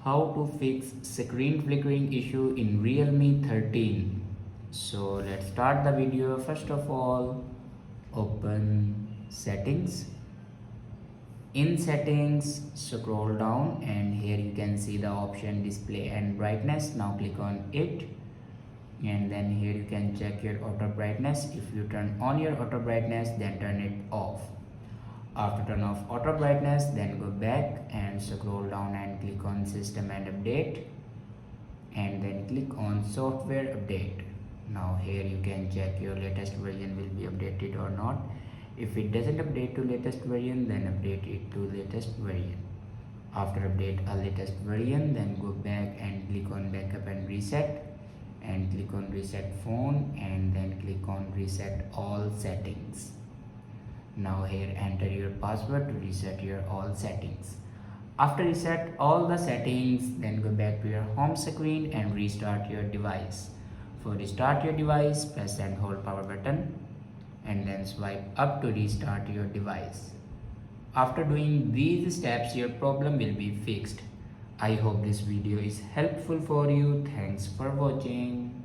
How to fix screen flickering issue in Realme 13. So let's start the video. First of all, open settings. In settings, scroll down and here you can see the option display and brightness. Now click on it and then here you can check your auto brightness. If you turn on your auto brightness, then turn it off. After turn off auto brightness, then go back and scroll down and click on system and update and then click on software update. Now here you can check your latest version will be updated or not. If it doesn't update to latest version, then update it to latest version. After update a latest version, then go back and click on backup and reset and click on reset phone and then click on reset all settings. Now here enter your password to reset your all settings. After reset all the settings, then go back to your home screen and restart your device. For restart your device, press and hold power button and then swipe up to restart your device. After doing these steps, your problem will be fixed. I hope this video is helpful for you. Thanks for watching.